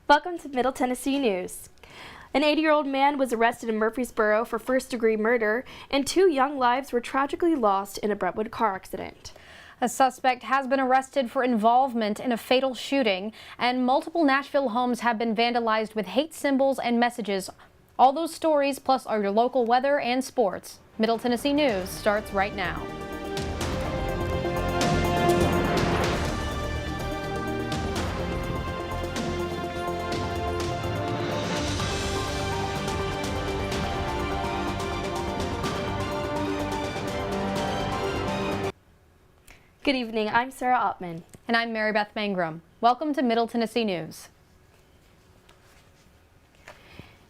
Welcome to Middle Tennessee News. An 80-year-old man was arrested in Murfreesboro for first-degree murder, and 2 young lives were tragically lost in a Brentwood car accident. A suspect has been arrested for involvement in a fatal shooting, and multiple Nashville homes have been vandalized with hate symbols and messages. All those stories, plus your local weather and sports. Middle Tennessee News starts right now. Good evening, I'm Sarah Ottman. And I'm Mary Beth Mangrum. Welcome to Middle Tennessee News.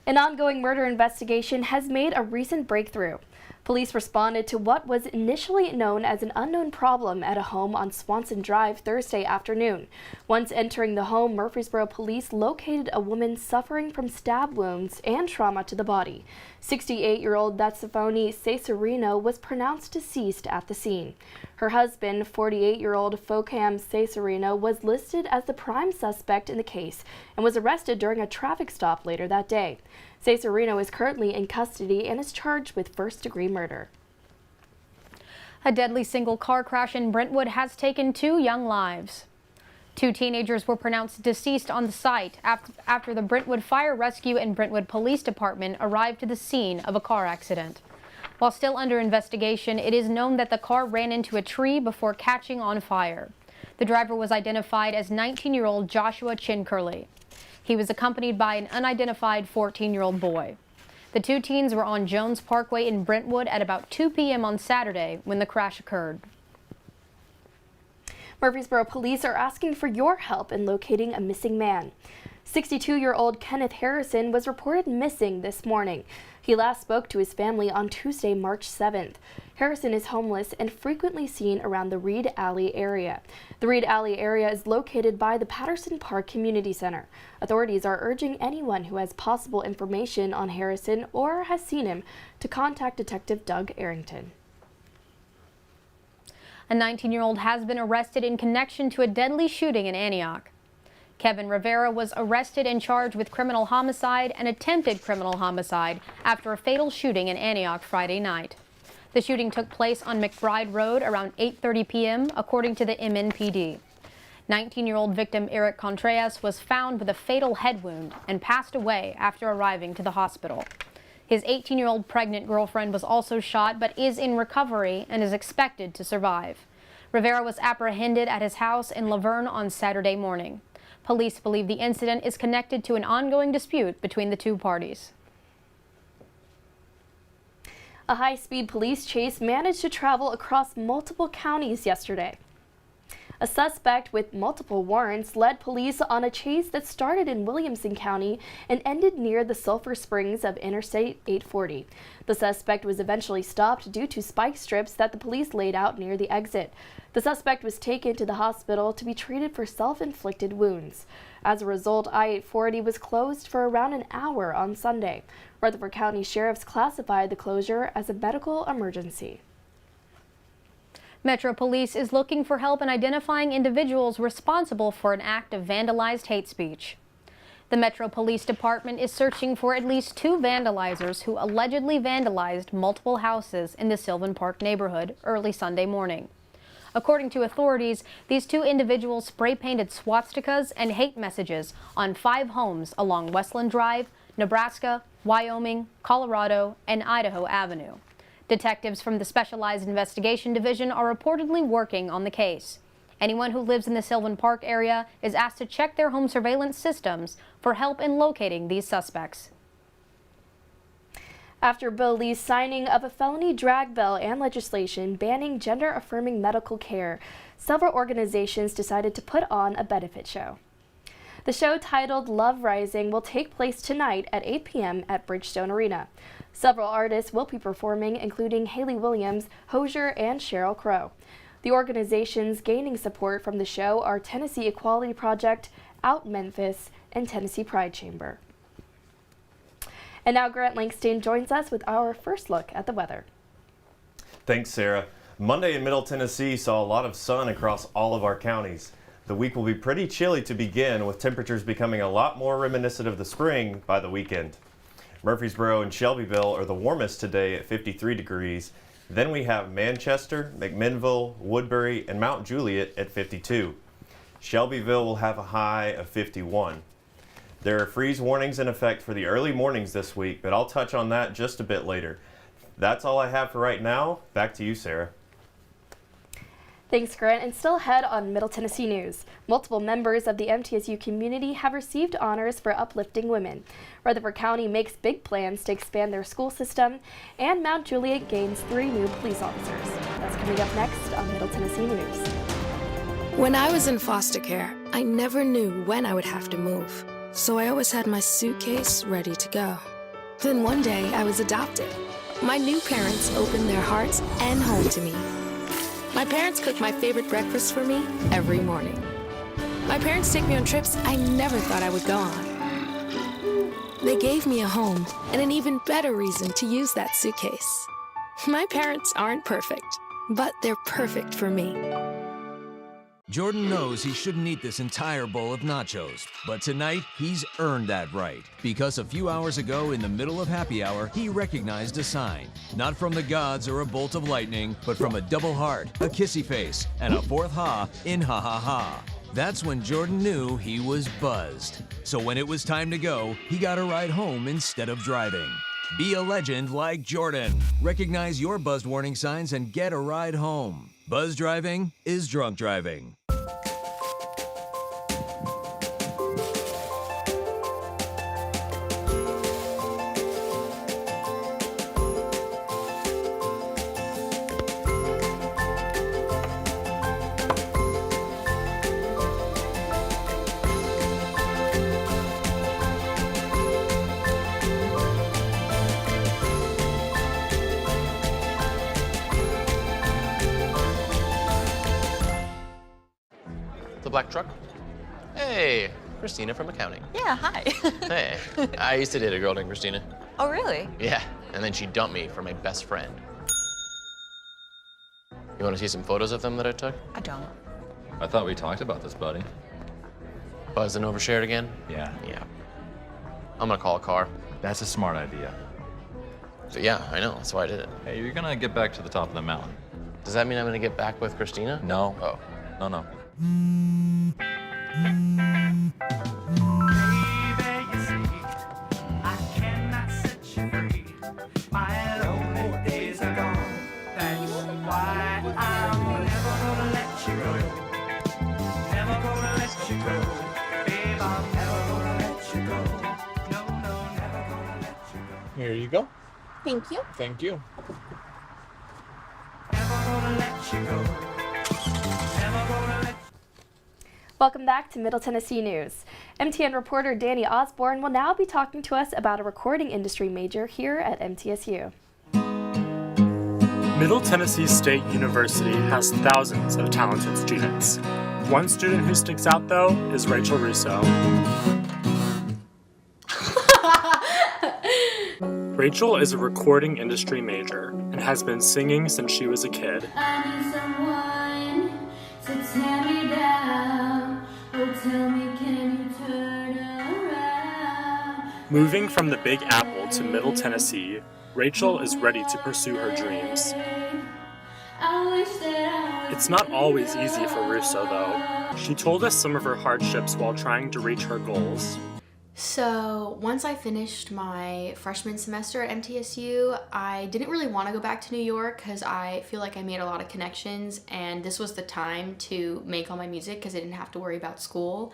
An ongoing murder investigation has made a recent breakthrough. Police responded to what was initially known as an unknown problem at a home on Swanson Drive Thursday afternoon. Once entering the home, Murfreesboro police located a woman suffering from stab wounds and trauma to the body. 68-year-old Datsafoni Cesarino was pronounced deceased at the scene. Her husband, 48-year-old Focam Cesarino, was listed as the prime suspect in the case and was arrested during a traffic stop later that day. Cesarino is currently in custody and is charged with first-degree murder. A deadly single car crash in Brentwood has taken 2 young lives. 2 teenagers were pronounced deceased on the site after the Brentwood Fire Rescue and Brentwood Police Department arrived to the scene of a car accident. While still under investigation, it is known that the car ran into a tree before catching on fire. The driver was identified as 19-year-old Joshua Chincurley. He was accompanied by an unidentified 14-year-old boy. The 2 teens were on Jones Parkway in Brentwood at about 2 p.m. on Saturday when the crash occurred. Murfreesboro police are asking for your help in locating a missing man. 62-year-old Kenneth Harrison was reported missing this morning. He last spoke to his family on Tuesday, March 7th. Harrison is homeless and frequently seen around the Reed Alley area. The Reed Alley area is located by the Patterson Park Community Center. Authorities are urging anyone who has possible information on Harrison or has seen him to contact Detective Doug Arrington. A 19-year-old has been arrested in connection to a deadly shooting in Antioch. Kevin Rivera was arrested and charged with criminal homicide and attempted criminal homicide after a fatal shooting in Antioch Friday night. The shooting took place on McBride Road around 8:30 p.m., according to the MNPD. 19-year-old victim Eric Contreras was found with a fatal head wound and passed away after arriving to the hospital. His 18-year-old pregnant girlfriend was also shot but is in recovery and is expected to survive. Rivera was apprehended at his house in Laverne on Saturday morning. Police believe the incident is connected to an ongoing dispute between the 2 parties. A high-speed police chase managed to travel across multiple counties yesterday. A suspect with multiple warrants led police on a chase that started in Williamson County and ended near the Sulphur Springs of Interstate 840. The suspect was eventually stopped due to spike strips that the police laid out near the exit. The suspect was taken to the hospital to be treated for self-inflicted wounds. As a result, I-840 was closed for around an hour on Sunday. Rutherford County sheriffs classified the closure as a medical emergency. Metro Police is looking for help in identifying individuals responsible for an act of vandalized hate speech. The Metro Police Department is searching for at least 2 vandalizers who allegedly vandalized multiple houses in the Sylvan Park neighborhood early Sunday morning. According to authorities, these 2 individuals spray-painted swastikas and hate messages on 5 homes along Westland Drive, Nebraska, Wyoming, Colorado, and Idaho Avenue. Detectives from the Specialized Investigation Division are reportedly working on the case. Anyone who lives in the Sylvan Park area is asked to check their home surveillance systems for help in locating these suspects. After Bill Lee's signing of a felony drag bill and legislation banning gender-affirming medical care, several organizations decided to put on a benefit show. The show, titled Love Rising, will take place tonight at 8 p.m. at Bridgestone Arena. Several artists will be performing, including Haley Williams, Hosier, and Sheryl Crow. The organizations gaining support from the show are Tennessee Equality Project, Out Memphis, and Tennessee Pride Chamber. And now Grant Langston joins us with our first look at the weather. Thanks, Sarah. Monday in Middle Tennessee saw a lot of sun across all of our counties. The week will be pretty chilly to begin, with temperatures becoming a lot more reminiscent of the spring by the weekend. Murfreesboro and Shelbyville are the warmest today at 53 degrees. Then we have Manchester, McMinnville, Woodbury, and Mount Juliet at 52. Shelbyville will have a high of 51. There are freeze warnings in effect for the early mornings this week, but I'll touch on that just a bit later. That's all I have for right now. Back to you, Sarah. Thanks, Grant. And still ahead on Middle Tennessee News. Multiple members of the MTSU community have received honors for uplifting women. Rutherford County makes big plans to expand their school system, and Mount Juliet gains 3 new police officers. That's coming up next on Middle Tennessee News. When I was in foster care, I never knew when I would have to move, so I always had my suitcase ready to go. Then one day, I was adopted. My new parents opened their hearts and home to me. My parents cook my favorite breakfast for me every morning. My parents take me on trips I never thought I would go on. They gave me a home and an even better reason to use that suitcase. My parents aren't perfect, but they're perfect for me. Jordan knows he shouldn't eat this entire bowl of nachos, but tonight he's earned that right. Because a few hours ago in the middle of happy hour, he recognized a sign. Not from the gods or a bolt of lightning, but from a double heart, a kissy face, and a 4th ha in ha ha ha. That's when Jordan knew he was buzzed. So when it was time to go, he got a ride home instead of driving. Be a legend like Jordan. Recognize your buzzed warning signs and get a ride home. Buzz driving is drunk driving. The black truck? Hey, Christina from accounting. Yeah, hi. Hey, I used to date a girl named Christina. Oh, really? Yeah, and then she dumped me for my best friend. You want to see some photos of them that I took? I don't. I thought we talked about this, buddy. Buzzed and overshared again? Yeah. Yeah. I'm gonna call a car. That's a smart idea. So yeah, I know, that's why I did it. Hey, you're gonna get back to the top of the mountain. Does that mean I'm gonna get back with Christina? No. Oh. No. Here you go. Thank you. Thank you. Welcome back to Middle Tennessee News. MTN reporter Danny Osborne will now be talking to us about a recording industry major here at MTSU. Middle Tennessee State University has thousands of talented students. One student who sticks out, though, is Rachel Russo. Rachel is a recording industry major and has been singing since she was a kid. I need someone to tear me down. Oh, tell me, can you turn around? Moving from the Big Apple to Middle Tennessee, Rachel is ready to pursue her dreams. It's not always easy for Russo, though. She told us some of her hardships while trying to reach her goals. So once I finished my freshman semester at MTSU, I didn't really want to go back to New York because I feel like I made a lot of connections and this was the time to make all my music because I didn't have to worry about school.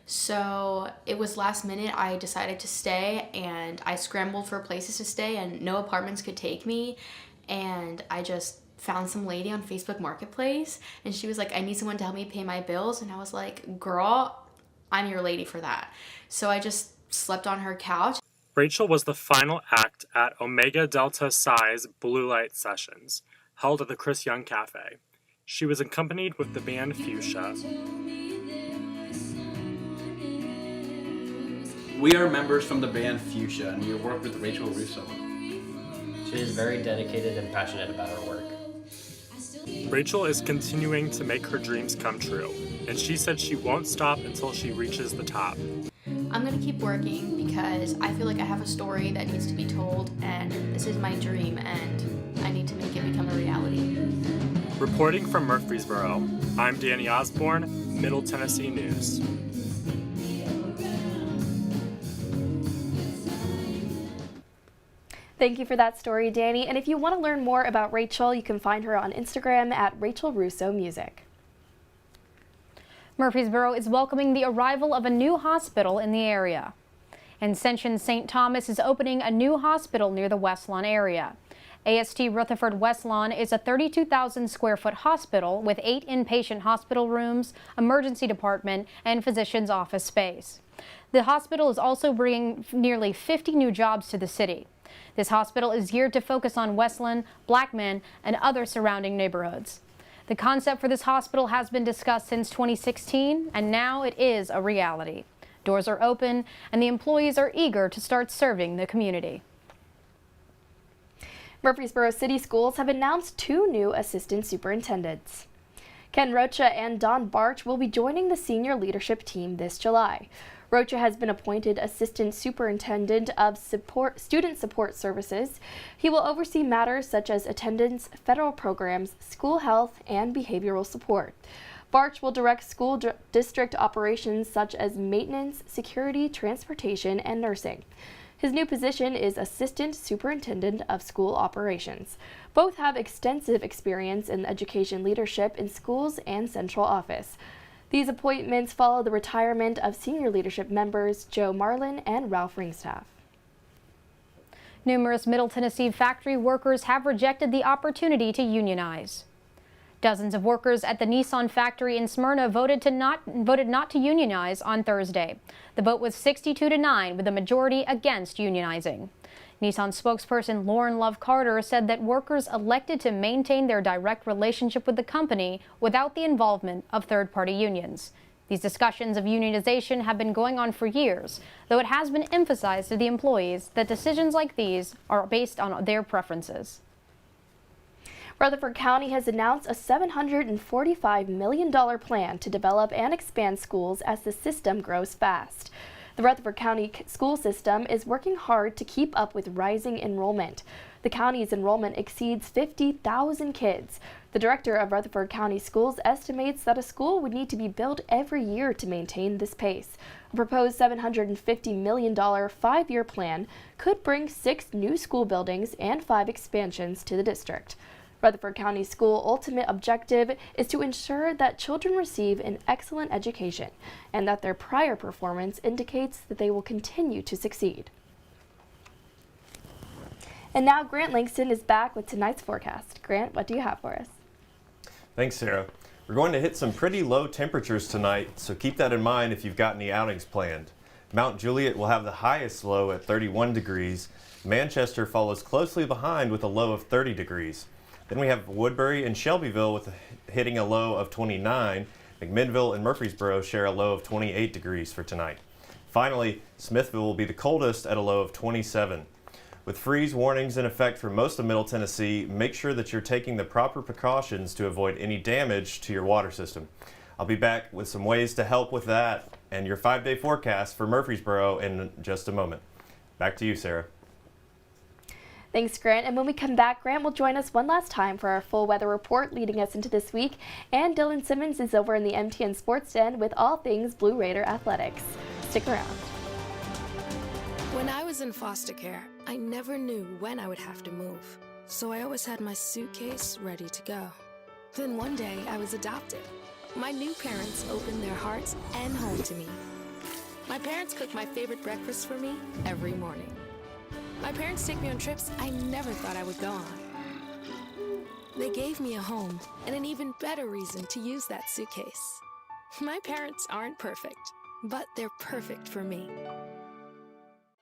So it was last minute, I decided to stay and I scrambled for places to stay and no apartments could take me, and I just found some lady on Facebook Marketplace and she was like, I need someone to help me pay my bills, and I was like, girl, I'm your lady for that. So I just slept on her couch. Rachel was the final act at Omega Delta Psi's Blue Light Sessions, held at the Chris Young Cafe. She was accompanied with the band Fuchsia. We are members from the band Fuchsia, and we work with Rachel Russo. She is very dedicated and passionate about her work. Rachel is continuing to make her dreams come true. and she said she won't stop until she reaches the top. I'm gonna keep working because I feel like I have a story that needs to be told, and this is my dream, and I need to make it become a reality. Reporting from Murfreesboro, I'm Danny Osborne, Middle Tennessee News. Thank you for that story, Danny. And if you want to learn more about Rachel, you can find her on Instagram at Rachel Russo Music. Murfreesboro is welcoming the arrival of a new hospital in the area. Ascension St. Thomas is opening a new hospital near the West Lawn area. AST Rutherford West Lawn is a 32,000 square foot hospital with 8 inpatient hospital rooms, emergency department, and physician's office space. The hospital is also bringing nearly 50 new jobs to the city. This hospital is geared to focus on Westland, Blackman, and other surrounding neighborhoods. The concept for this hospital has been discussed since 2016, and now it is a reality. Doors are open, and the employees are eager to start serving the community. Murfreesboro City Schools have announced 2 new assistant superintendents. Ken Rocha and Don Barch will be joining the senior leadership team this July. Rocha has been appointed Assistant Superintendent of Student Support Services. He will oversee matters such as attendance, federal programs, school health, and behavioral support. Barch will direct school district operations such as maintenance, security, transportation, and nursing. His new position is Assistant Superintendent of School Operations. Both have extensive experience in education leadership in schools and central office. These appointments follow the retirement of senior leadership members Joe Marlin and Ralph Ringstaff. Numerous Middle Tennessee factory workers have rejected the opportunity to unionize. Dozens of workers at the Nissan factory in Smyrna voted not to unionize on Thursday. The vote was 62-9, with a majority against unionizing. Nissan spokesperson Lauren Love Carter said that workers elected to maintain their direct relationship with the company without the involvement of third-party unions. These discussions of unionization have been going on for years, though it has been emphasized to the employees that decisions like these are based on their preferences. Rutherford County has announced a $745 million plan to develop and expand schools as the system grows fast. The Rutherford County school system is working hard to keep up with rising enrollment. The county's enrollment exceeds 50,000 kids. The director of Rutherford County Schools estimates that a school would need to be built every year to maintain this pace. A proposed $750 million 5-year plan could bring 6 new school buildings and 5 expansions to the district. Rutherford County School ultimate objective is to ensure that children receive an excellent education and that their prior performance indicates that they will continue to succeed. And now Grant Langston is back with tonight's forecast. Grant, what do you have for us? Thanks, Sarah. We're going to hit some pretty low temperatures tonight, so keep that in mind if you've got any outings planned. Mount Juliet will have the highest low at 31 degrees. Manchester follows closely behind with a low of 30 degrees. Then we have Woodbury and Shelbyville hitting a low of 29. McMinnville and Murfreesboro share a low of 28 degrees for tonight. Finally, Smithville will be the coldest at a low of 27. With freeze warnings in effect for most of Middle Tennessee, make sure that you're taking the proper precautions to avoid any damage to your water system. I'll be back with some ways to help with that and your 5-day forecast for Murfreesboro in just a moment. Back to you, Sarah. Thanks, Grant. And when we come back, Grant will join us one last time for our full weather report leading us into this week. And Dylan Simmons is over in the MTN Sports Den with all things Blue Raider athletics. Stick around. When I was in foster care, I never knew when I would have to move. So I always had my suitcase ready to go. Then one day I was adopted. My new parents opened their hearts and home to me. My parents cook my favorite breakfast for me every morning. My parents take me on trips I never thought I would go on. They gave me a home and an even better reason to use that suitcase. My parents aren't perfect, but they're perfect for me.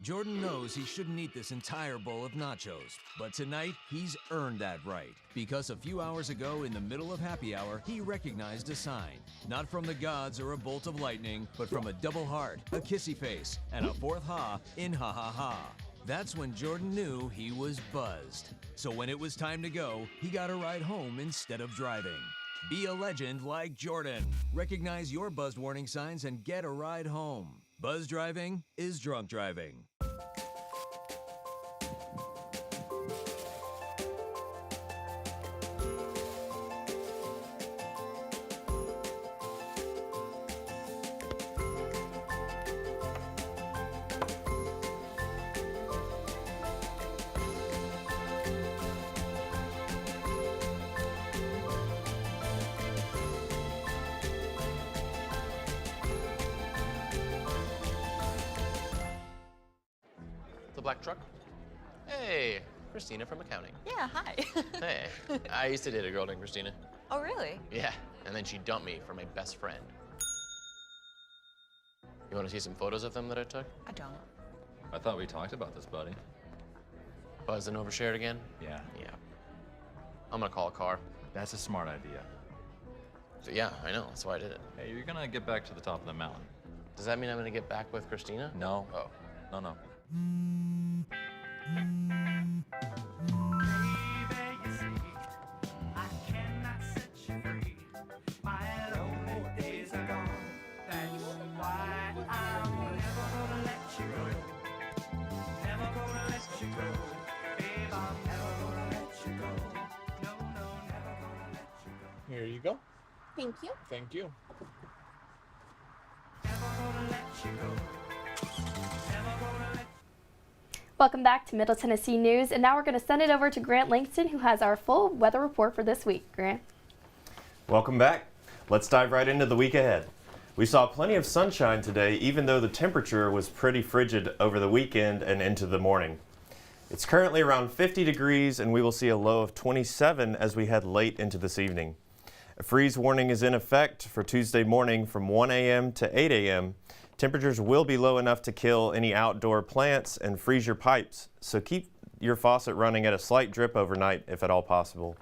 Jordan knows he shouldn't eat this entire bowl of nachos, but tonight he's earned that right. Because a few hours ago in the middle of happy hour, he recognized a sign. Not from the gods or a bolt of lightning, but from a double heart, a kissy face, and a 4th ha in ha ha ha. That's when Jordan knew he was buzzed. So when it was time to go, he got a ride home instead of driving. Be a legend like Jordan. Recognize your buzzed warning signs and get a ride home. Buzz driving is drunk driving. The black truck? Hey, Christina from accounting. Yeah, hi. Hey, I used to date a girl named Christina. Oh, really? Yeah, and then she dumped me for my best friend. You want to see some photos of them that I took? I don't. I thought we talked about this, buddy. Buzzed and overshared again? Yeah. Yeah. I'm gonna call a car. That's a smart idea. So yeah, I know, that's why I did it. Hey, you're gonna get back to the top of the mountain. Does that mean I'm gonna get back with Christina? No. Oh. No. Here you go. Thank you. Thank you. Welcome back to Middle Tennessee News, and now we're going to send it over to Grant Langston, who has our full weather report for this week. Grant? Welcome back. Let's dive right into the week ahead. We saw plenty of sunshine today, even though the temperature was pretty frigid over the weekend and into the morning. It's currently around 50 degrees, and we will see a low of 27 as we head late into this evening. A freeze warning is in effect for Tuesday morning from 1 a.m. to 8 a.m. Temperatures will be low enough to kill any outdoor plants and freeze your pipes, so keep your faucet running at a slight drip overnight if at all possible.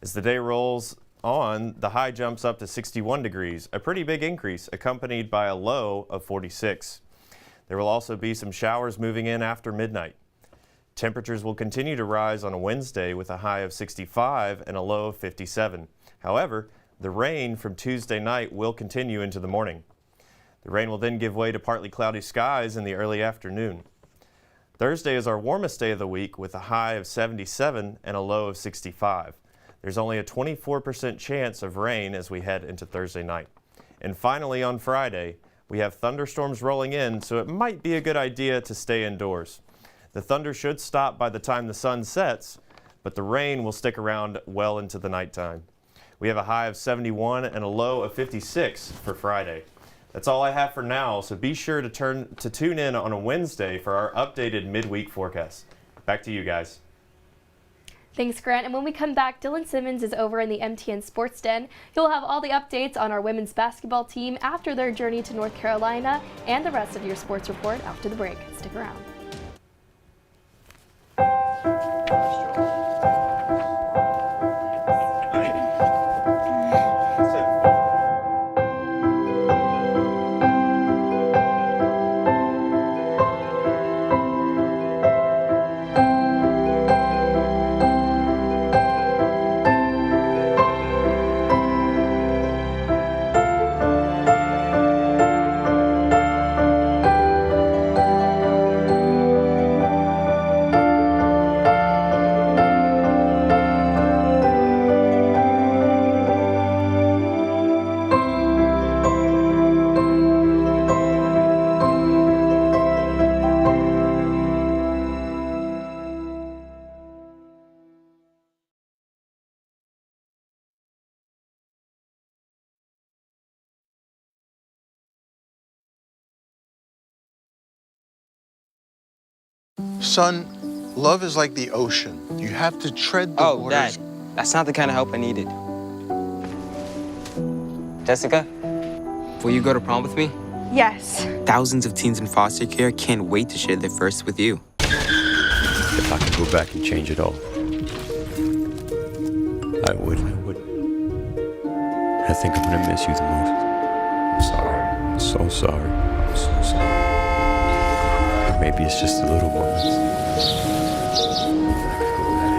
As the day rolls on, the high jumps up to 61 degrees, a pretty big increase, accompanied by a low of 46. There will also be some showers moving in after midnight. Temperatures will continue to rise on a Wednesday with a high of 65 and a low of 57. However, the rain from Tuesday night will continue into the morning. The rain will then give way to partly cloudy skies in the early afternoon. Thursday is our warmest day of the week with a high of 77 and a low of 65. There's only a 24% chance of rain as we head into Thursday night. And finally on Friday, we have thunderstorms rolling in, so it might be a good idea to stay indoors. The thunder should stop by the time the sun sets, but the rain will stick around well into the nighttime. We have a high of 71 and a low of 56 for Friday. That's all I have for now, so be sure to tune in on a Wednesday for our updated midweek forecast. Back to you guys. Thanks, Grant. And when we come back, Dylan Simmons is over in the MTN Sports Den. He'll have all the updates on our women's basketball team after their journey to North Carolina and the rest of your sports report after the break. Stick around. Son, love is like the ocean. You have to tread the waters. Dad, that's not the kind of help I needed. Jessica, will you go to prom with me? Yes. Thousands of teens in foster care can't wait to share their first with you. If I could go back and change it all, I would. I think I'm gonna miss you the most. I'm sorry. I'm so sorry. I'm so sorry. But maybe it's just the little moments.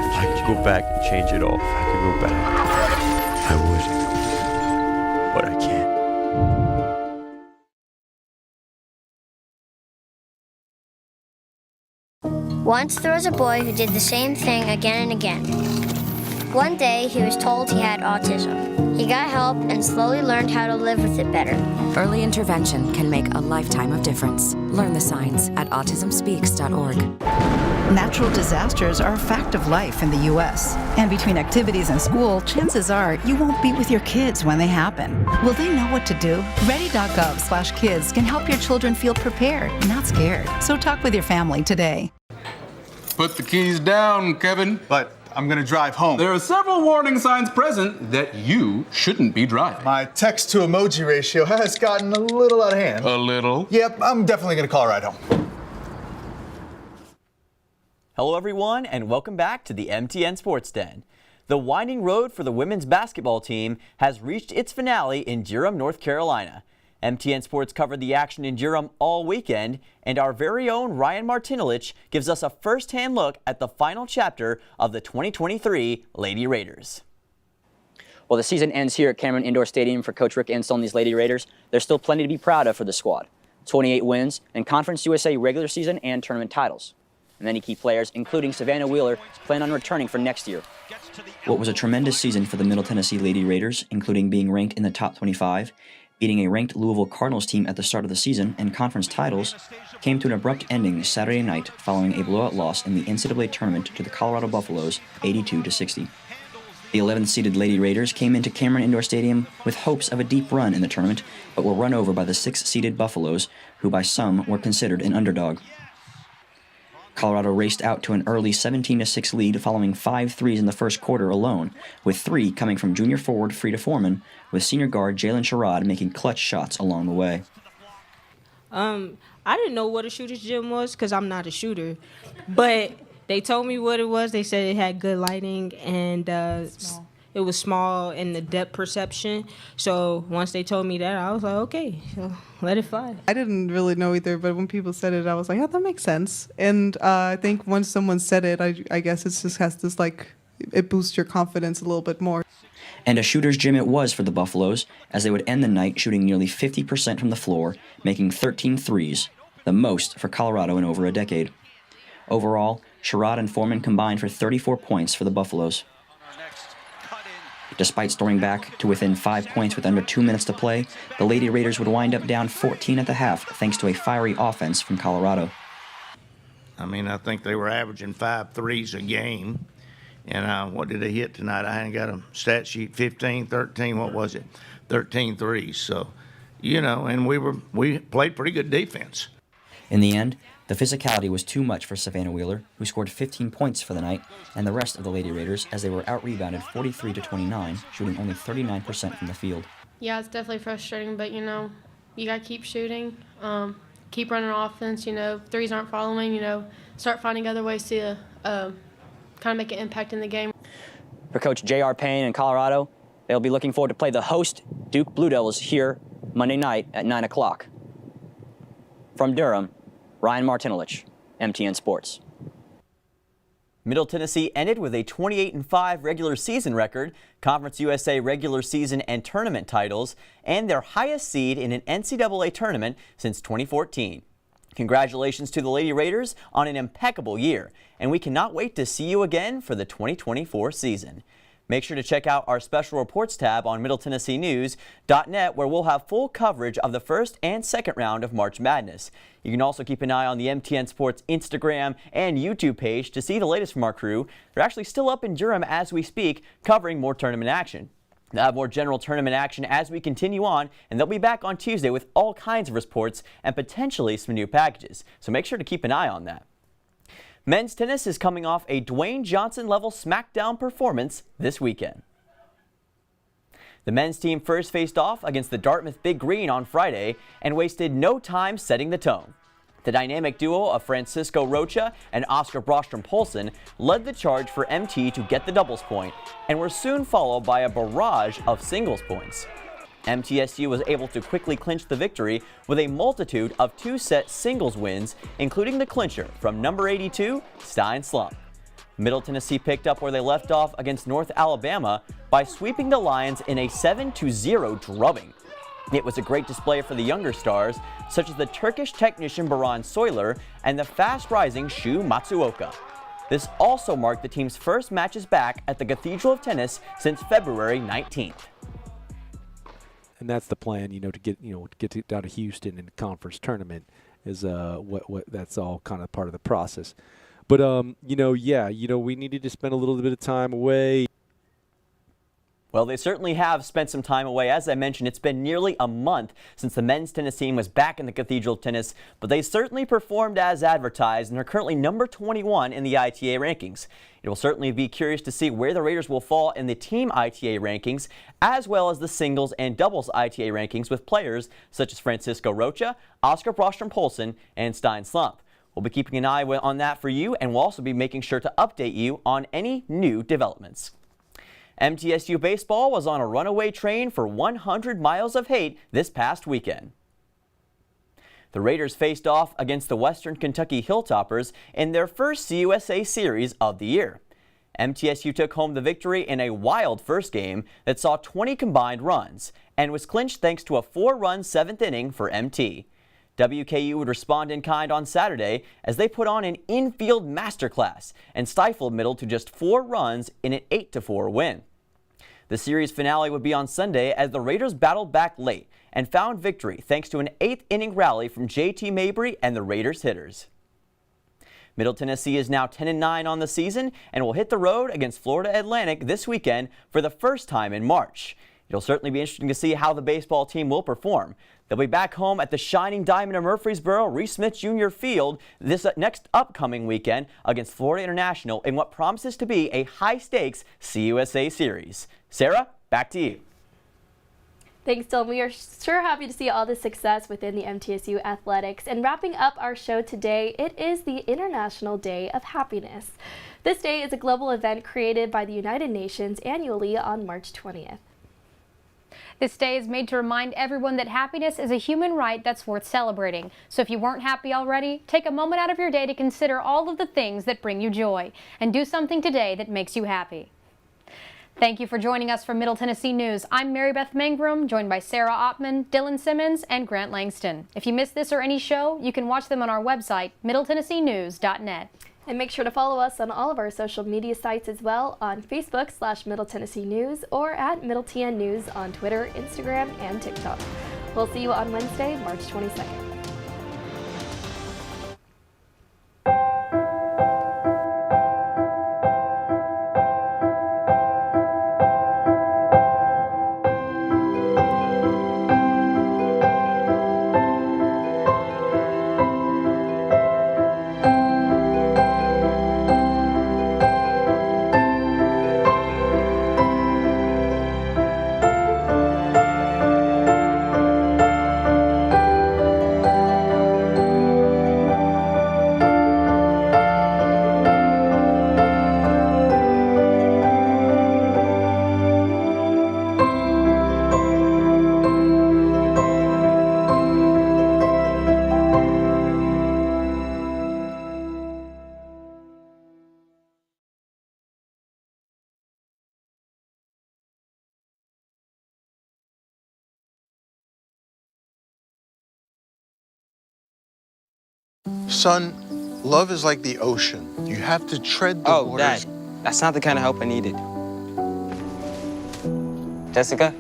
If I could go back and change it all. If I could go back, I I would, but I can't. Once there was a boy who did the same thing again and again. One day, he was told he had autism. He got help and slowly learned how to live with it better. Early intervention can make a lifetime of difference. Learn the signs at autismspeaks.org. Natural disasters are a fact of life in the U.S. And between activities and school, chances are you won't be with your kids when they happen. Will they know what to do? Ready.gov/kids can help your children feel prepared, not scared. So talk with your family today. Put the keys down, Kevin. But I'm gonna drive home. There are several warning signs present that you shouldn't be driving. My text to emoji ratio has gotten a little out of hand. A little? Yep, I'm definitely gonna call a ride home. Hello everyone and welcome back to the MTN Sports Den. The winding road for the women's basketball team has reached its finale in Durham, North Carolina. MTN Sports covered the action in Durham all weekend, and our very own Ryan Martinelich gives us a first-hand look at the final chapter of the 2023 Lady Raiders. Well, the season ends here at Cameron Indoor Stadium for Coach Rick Insell and these Lady Raiders. There's still plenty to be proud of for the squad. 28 wins and Conference USA regular season and tournament titles. And many key players, including Savannah Wheeler, plan on returning for next year. What was a tremendous season for the Middle Tennessee Lady Raiders, including being ranked in the top 25, beating a ranked Louisville Cardinals team at the start of the season and conference titles, came to an abrupt ending Saturday night following a blowout loss in the NCAA tournament to the Colorado Buffaloes, 82-60. The 11th-seeded Lady Raiders came into Cameron Indoor Stadium with hopes of a deep run in the tournament, but were run over by the 6th-seeded Buffaloes, who by some were considered an underdog. Colorado raced out to an early 17-6 lead following 5 threes in the first quarter alone, with 3 coming from junior forward Frida Foreman, with senior guard Jalen Sherrod making clutch shots along the way. I didn't know what a shooter's gym was because I'm not a shooter, but they told me what it was. They said it had good lighting and it was small in the depth perception. So once they told me that, I was like, okay, so let it fly. I didn't really know either, but when people said it, I was like, oh, that makes sense. And I think once someone said it, I guess it just has this, like, it boosts your confidence a little bit more. And a shooter's gym it was for the Buffaloes, as they would end the night shooting nearly 50% from the floor, making 13 threes, the most for Colorado in over a decade. Overall, Sherrod and Foreman combined for 34 points for the Buffaloes. Despite storming back to within 5 points with under 2 minutes to play, the Lady Raiders would wind up down 14 at the half thanks to a fiery offense from Colorado. I mean, I think they were averaging 5 threes a game. And what did they hit tonight? I hadn't got a stat sheet. 15, 13, what was it? 13 threes. So, and we played pretty good defense. In the end, the physicality was too much for Savannah Wheeler, who scored 15 points for the night, and the rest of the Lady Raiders as they were out-rebounded 43-29, shooting only 39% from the field. Yeah, it's definitely frustrating, but, you got to keep shooting, keep running offense, threes aren't following, start finding other ways to kind of make an impact in the game. For Coach J.R. Payne in Colorado, they'll be looking forward to play the host Duke Blue Devils here Monday night at 9 o'clock. From Durham, Ryan Martinelich, MTN Sports. Middle Tennessee ended with a 28-5 regular season record, Conference USA regular season and tournament titles, and their highest seed in an NCAA tournament since 2014. Congratulations to the Lady Raiders on an impeccable year, and we cannot wait to see you again for the 2024 season. Make sure to check out our special reports tab on MiddleTennesseeNews.net, where we'll have full coverage of the first and second round of March Madness. You can also keep an eye on the MTN Sports Instagram and YouTube page to see the latest from our crew. They're actually still up in Durham as we speak, covering more tournament action. They'll have more general tournament action as we continue on, and they'll be back on Tuesday with all kinds of reports and potentially some new packages. So make sure to keep an eye on that. Men's tennis is coming off a Dwayne Johnson-level smackdown performance this weekend. The men's team first faced off against the Dartmouth Big Green on Friday and wasted no time setting the tone. The dynamic duo of Francisco Rocha and Oscar Brostrom-Poulsen led the charge for MT to get the doubles point and were soon followed by a barrage of singles points. MTSU was able to quickly clinch the victory with a multitude of 2-set singles wins, including the clincher from number 82, Stein Slump. Middle Tennessee picked up where they left off against North Alabama by sweeping the Lions in a 7-0 drubbing. It was a great display for the younger stars, such as the Turkish technician Baran Soyler and the fast-rising Shu Matsuoka. This also marked the team's first matches back at the Cathedral of Tennis since February 19th. And that's the plan, to get down to Houston in the conference tournament is what that's all kind of part of the process. But we needed to spend a little bit of time away. Well, they certainly have spent some time away. As I mentioned, it's been nearly a month since the men's tennis team was back in the Cathedral of Tennis, but they certainly performed as advertised and are currently number 21 in the ITA rankings. It will certainly be curious to see where the Raiders will fall in the team ITA rankings, as well as the singles and doubles ITA rankings with players such as Francisco Rocha, Oscar Brostrom-Poulsen, and Stein Slump. We'll be keeping an eye on that for you, and we'll also be making sure to update you on any new developments. MTSU baseball was on a runaway train for 100 miles of hate this past weekend. The Raiders faced off against the Western Kentucky Hilltoppers in their first CUSA series of the year. MTSU took home the victory in a wild first game that saw 20 combined runs and was clinched thanks to a 4-run 7th inning for MT. WKU would respond in kind on Saturday as they put on an infield masterclass and stifled Middle to just 4 runs in an 8-4 win. The series finale would be on Sunday as the Raiders battled back late and found victory thanks to an 8th inning rally from JT Mabry and the Raiders hitters. Middle Tennessee is now 10-9 on the season and will hit the road against Florida Atlantic this weekend for the first time in March. It'll certainly be interesting to see how the baseball team will perform. They'll be back home at the Shining Diamond of Murfreesboro Reese Smith Jr. Field this next upcoming weekend against Florida International in what promises to be a high-stakes CUSA series. Sarah, back to you. Thanks, Dylan. We are sure happy to see all the success within the MTSU athletics. And wrapping up our show today, it is the International Day of Happiness. This day is a global event created by the United Nations annually on March 20th. This day is made to remind everyone that happiness is a human right that's worth celebrating. So if you weren't happy already, take a moment out of your day to consider all of the things that bring you joy and do something today that makes you happy. Thank you for joining us for Middle Tennessee News. I'm Mary Beth Mangrum, joined by Sarah Ottman, Dylan Simmons, and Grant Langston. If you missed this or any show, you can watch them on our website, middletennesseenews.net. And make sure to follow us on all of our social media sites as well, on Facebook /Middle Tennessee News or at Middle TN News on Twitter, Instagram, and TikTok. We'll see you on Wednesday, March 22nd. Son, love is like the ocean. You have to tread the waters. Dad, that's not the kind of help I needed. Jessica,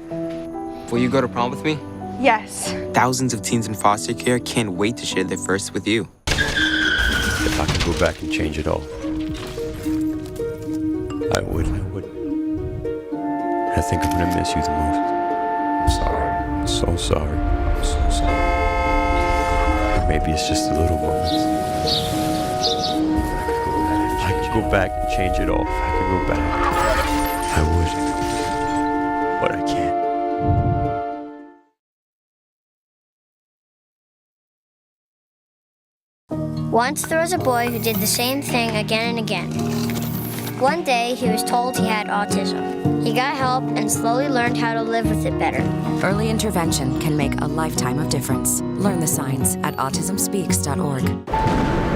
will you go to prom with me? Yes. Thousands of teens in foster care can't wait to share their first with you. If I could go back and change it all, I would. I think I'm gonna miss you the most. I'm sorry. I'm so sorry. I'm so sorry. Maybe it's just a little moment. If I could go back and change it all, if I could go back, I would. But I can't. Once there was a boy who did the same thing again and again. One day he was told he had autism. He got help and slowly learned how to live with it better. Early intervention can make a lifetime of difference. Learn the signs at autismspeaks.org.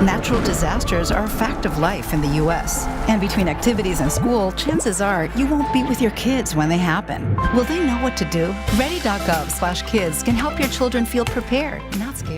Natural disasters are a fact of life in the U.S. And between activities and school, chances are you won't be with your kids when they happen. Will they know what to do? Ready.gov/kids can help your children feel prepared, not scared.